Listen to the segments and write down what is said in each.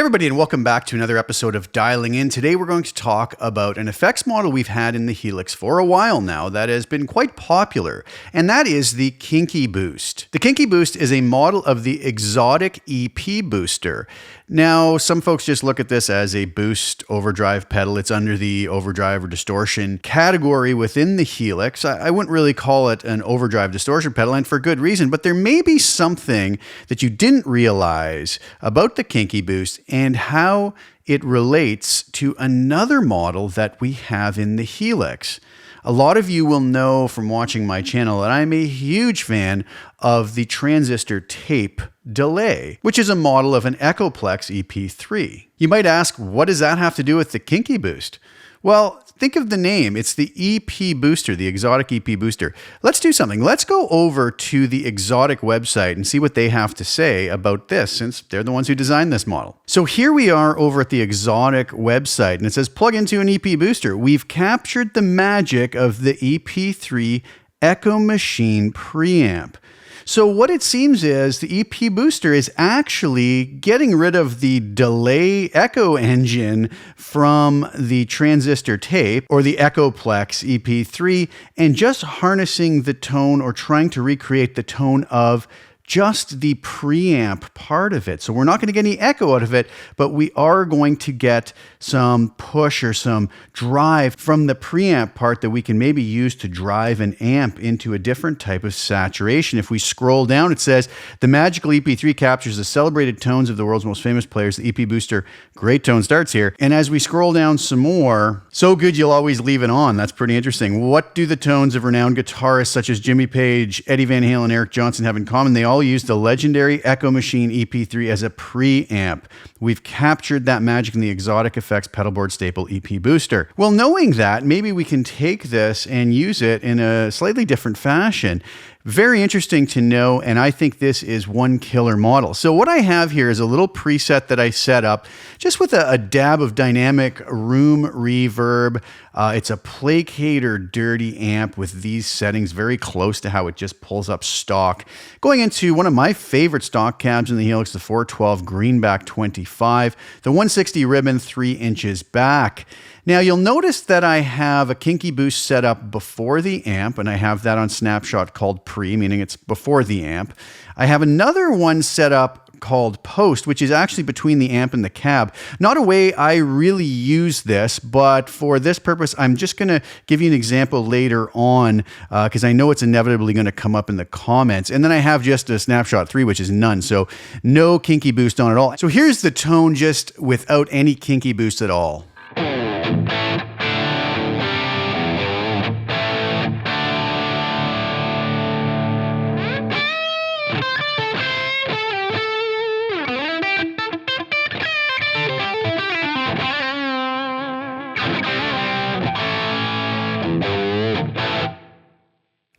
Everybody, and welcome back to another episode of Dialing In. Today we're going to talk about an effects model we've had in the Helix for a while now that has been quite popular, and that is the Kinky Boost. The Kinky Boost is a model of the xotic EP booster. Now, some folks just look at this as a boost overdrive pedal. It's under the overdrive or distortion category within the Helix. I wouldn't really call it an overdrive distortion pedal, and for good reason, but there may be something that you didn't realize about the Kinky Boost and how it relates to another model that we have in the Helix. A lot of you will know from watching my channel that I'm a huge fan of the transistor tape delay, which is a model of an Echoplex EP3. You might ask, what does that have to do with the Kinky Boost? Well, think of the name. It's the EP booster, the xotic EP booster. Let's do something. Let's go over to the xotic website and see what they have to say about this, since they're the ones who designed this model. So here we are over at the xotic website, and it says plug into an EP booster. We've captured the magic of the EP3 Echo Machine preamp. So what it seems is the EP booster is actually getting rid of the delay echo engine from the transistor tape or the Echoplex EP3 and just harnessing the tone or trying to recreate the tone of just the preamp part of it. So we're not going to get any echo out of it, but we are going to get some push or some drive from the preamp part that we can maybe use to drive an amp into a different type of saturation. If we scroll down, it says, the magical EP3 captures the celebrated tones of the world's most famous players. The EP booster, great tone starts here. And as we scroll down some more, so good you'll always leave it on. That's pretty interesting. What do the tones of renowned guitarists such as Jimmy Page, Eddie Van Halen, and Eric Johnson have in common? They all use the legendary Echo Machine EP3 as a preamp. We've captured that magic in the Xotic Effects pedalboard staple EP booster. Well, knowing that, maybe we can take this and use it in a slightly different fashion. Very interesting to know, and I think this is one killer model. So what I have here is a little preset that I set up just with a dab of dynamic room reverb. It's a placator dirty amp with these settings very close to how it just pulls up stock. Going into one of my favorite stock cabs in the Helix, the 412 Greenback 25, the 160 ribbon 3 inches back. Now you'll notice that I have a Kinky Boost set up before the amp, and I have that on snapshot called pre, meaning it's before the amp. I have another one set up called post, which is actually between the amp and the cab. Not a way I really use this, but for this purpose, I'm just going to give you an example later on because I know it's inevitably going to come up in the comments. And then I have just a snapshot 3, which is none. So no Kinky Boost on at all. So here's the tone just without any Kinky Boost at all.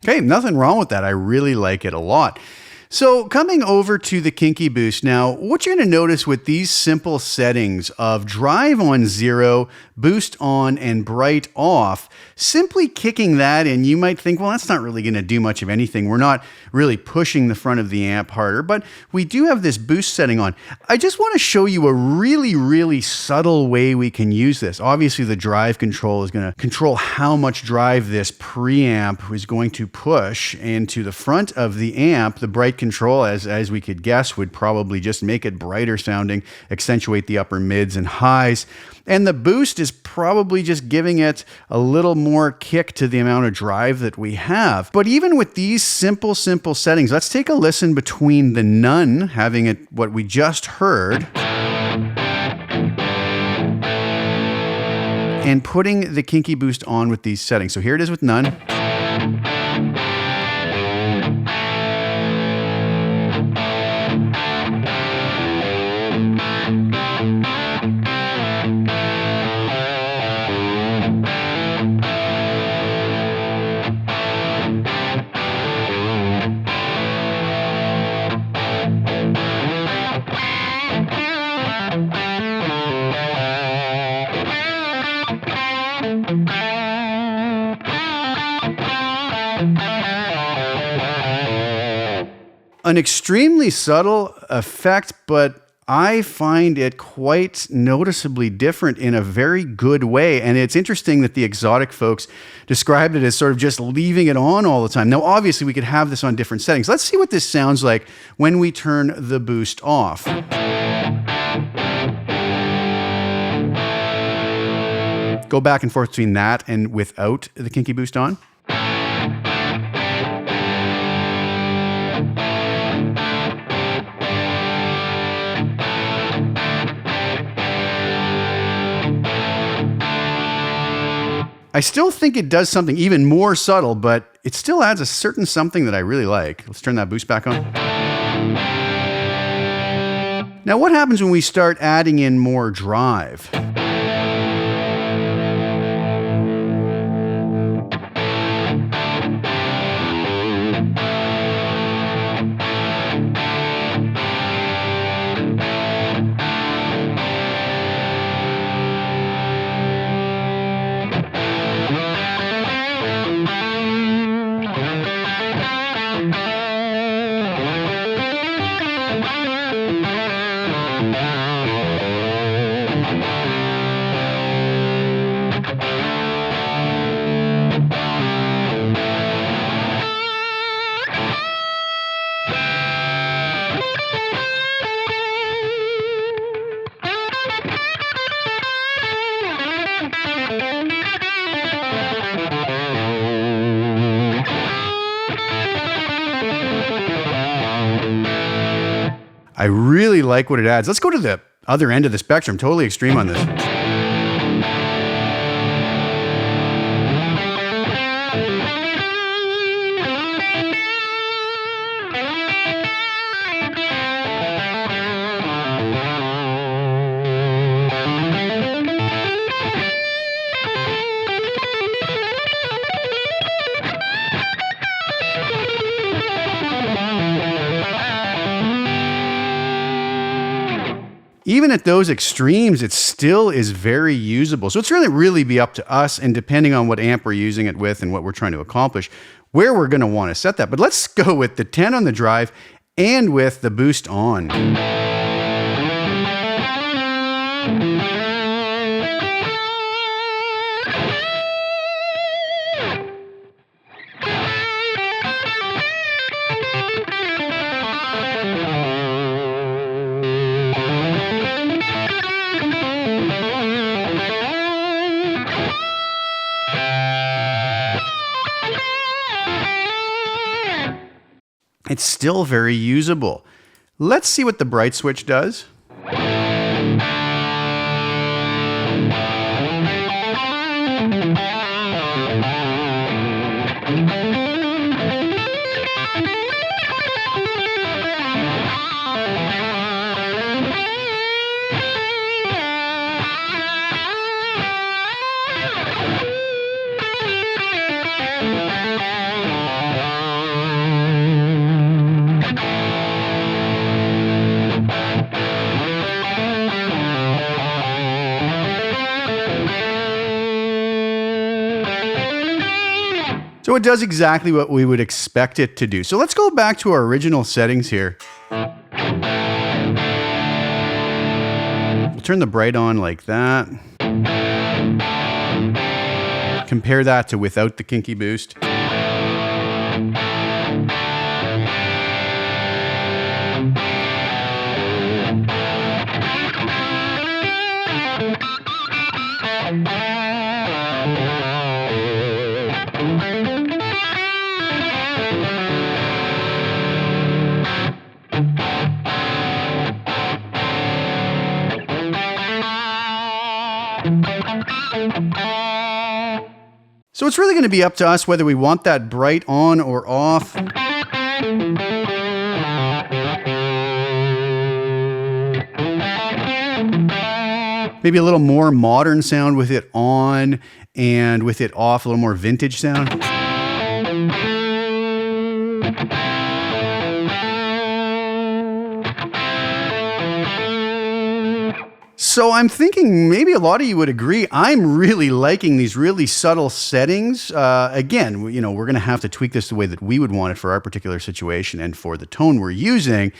Okay, nothing wrong with that. I really like it a lot. So coming over to the Kinky Boost now, what you're going to notice with these simple settings of drive on 0, boost on, and bright off, simply kicking that in, you might think, well, that's not really going to do much of anything. We're not really pushing the front of the amp harder, but we do have this boost setting on. I just want to show you a really, really subtle way we can use this. Obviously, the drive control is going to control how much drive this preamp is going to push into the front of the amp. The bright control, as we could guess, would probably just make it brighter sounding, accentuate the upper mids and highs. And the boost is probably just giving it a little more kick to the amount of drive that we have. But even with these simple settings, let's take a listen between the none, having it what we just heard, and putting the Kinky Boost on with these settings. So here it is with none. An extremely subtle effect, but I find it quite noticeably different in a very good way. And it's interesting that the xotic folks described it as sort of just leaving it on all the time. Now, obviously, we could have this on different settings. Let's see what this sounds like when we turn the boost off. Go back and forth between that and without the Kinky Boost on. I still think it does something even more subtle, but it still adds a certain something that I really like. Let's turn that boost back on. Now, what happens when we start adding in more drive? I really like what it adds. Let's go to the other end of the spectrum, totally extreme on this. Even at those extremes, it still is very usable. So it's really be up to us, and depending on what amp we're using it with and what we're trying to accomplish, where we're going to want to set that. But let's go with the 10 on the drive and with the boost on. It's still very usable. Let's see what the bright switch does. So it does exactly what we would expect it to do. So let's go back to our original settings here. We'll turn the bright on like that. Compare that to without the Kinky Boost. So it's really going to be up to us whether we want that bright on or off. Maybe a little more modern sound with it on, and with it off, a little more vintage sound. So I'm thinking maybe a lot of you would agree. I'm really liking these really subtle settings. Again, we're going to have to tweak this the way that we would want it for our particular situation and for the tone we're using.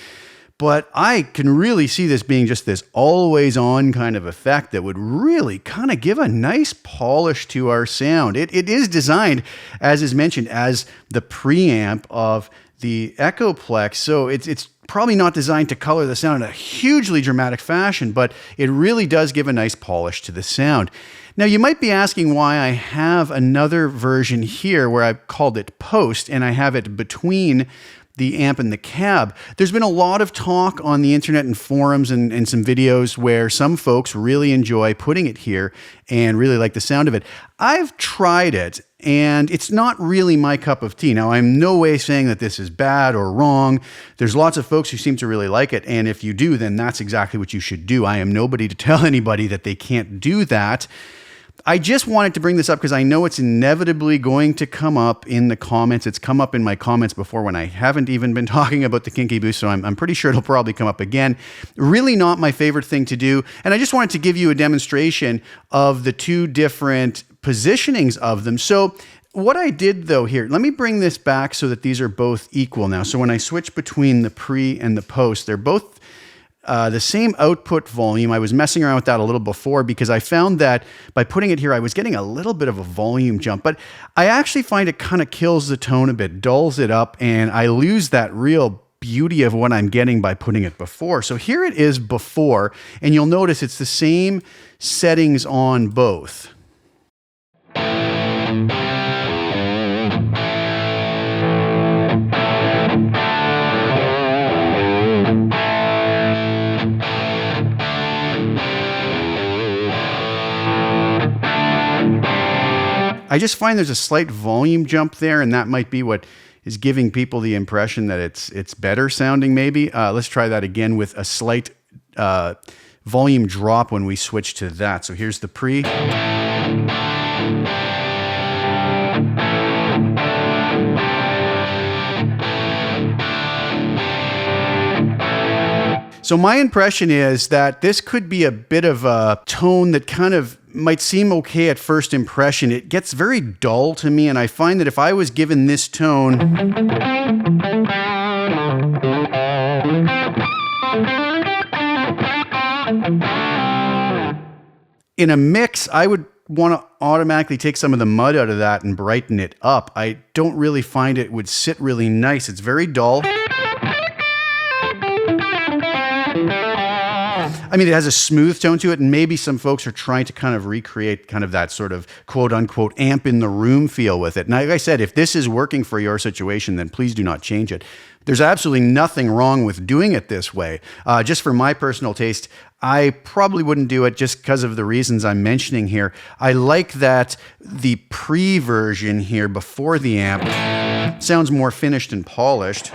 But I can really see this being just this always on kind of effect that would really kind of give a nice polish to our sound. It is designed, as is mentioned, as the preamp of the Echoplex. So it's probably not designed to color the sound in a hugely dramatic fashion, but it really does give a nice polish to the sound. Now, you might be asking why I have another version here where I've called it Post, and I have it between the amp and the cab. There's been a lot of talk on the internet and forums and some videos where some folks really enjoy putting it here and really like the sound of it. I've tried it, and it's not really my cup of tea. Now, I'm no way saying that this is bad or wrong. There's lots of folks who seem to really like it, and if you do, then that's exactly what you should do. I am nobody to tell anybody that they can't do that. I just wanted to bring this up because I know it's inevitably going to come up in the comments. It's come up in my comments before when I haven't even been talking about the Kinky Boost, so I'm pretty sure it'll probably come up again. Really not my favorite thing to do, and I just wanted to give you a demonstration of the two different positionings of them. So what I did though here, let me bring this back so that these are both equal now. So when I switch between the pre and the post, they're both the same output volume. I was messing around with that a little before because I found that by putting it here, I was getting a little bit of a volume jump, but I actually find it kind of kills the tone a bit, dulls it up, and I lose that real beauty of what I'm getting by putting it before. So here it is before, and you'll notice it's the same settings on both. I just find there's a slight volume jump there, and that might be what is giving people the impression that it's better sounding maybe. Let's try that again with a slight volume drop when we switch to that. So here's the pre. So my impression is that this could be a bit of a tone that kind of might seem okay at first impression. It gets very dull to me, and I find that if I was given this tone in a mix, I would want to automatically take some of the mud out of that and brighten it up. I don't really find it would sit really nice. It's very dull. I mean, it has a smooth tone to it, and maybe some folks are trying to kind of recreate kind of that sort of quote-unquote amp in the room feel with it. And like I said, if this is working for your situation, then please do not change it. There's absolutely nothing wrong with doing it this way. Just for my personal taste, I probably wouldn't do it just because of the reasons I'm mentioning here. I like that the pre-version here before the amp sounds more finished and polished.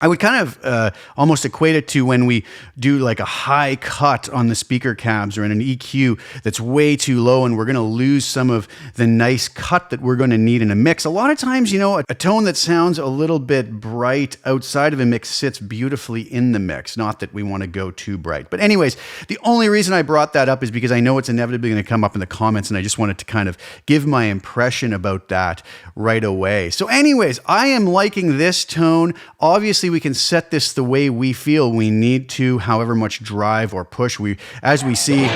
I would kind of almost equate it to when we do like a high cut on the speaker cabs or in an EQ that's way too low, and we're going to lose some of the nice cut that we're going to need in a mix. A lot of times, you know, a tone that sounds a little bit bright outside of a mix sits beautifully in the mix. Not that we want to go too bright. But anyways, the only reason I brought that up is because I know it's inevitably going to come up in the comments, and I just wanted to kind of give my impression about that right away. So anyways, I am liking this tone. Obviously, we can set this the way we feel we need to, however much drive or push as we see.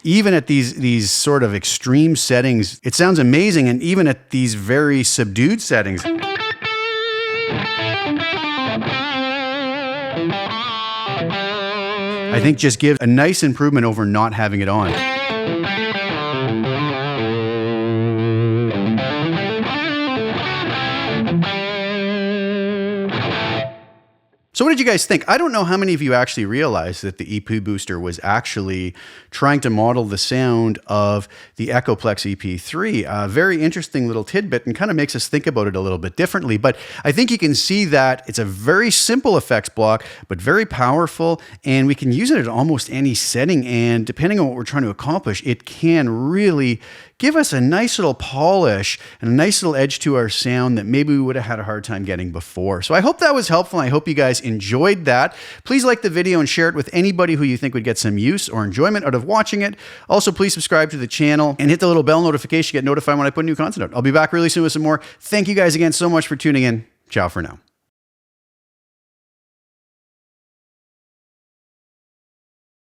Even at these sort of extreme settings, it sounds amazing, and even at these very subdued settings. I think just gives a nice improvement over not having it on. So what did you guys think? I don't know how many of you actually realized that the EP booster was actually trying to model the sound of the Echoplex EP3. Very interesting little tidbit, and kind of makes us think about it a little bit differently. But I think you can see that it's a very simple effects block, but very powerful, and we can use it at almost any setting. And depending on what we're trying to accomplish, it can really give us a nice little polish and a nice little edge to our sound that maybe we would have had a hard time getting before. So I hope that was helpful. I hope you guys enjoyed that. Please like the video and share it with anybody who you think would get some use or enjoyment out of watching it. Also, please subscribe to the channel and hit the little bell notification to get notified when I put new content out. I'll be back really soon with some more. Thank you guys again so much for tuning in. Ciao for now.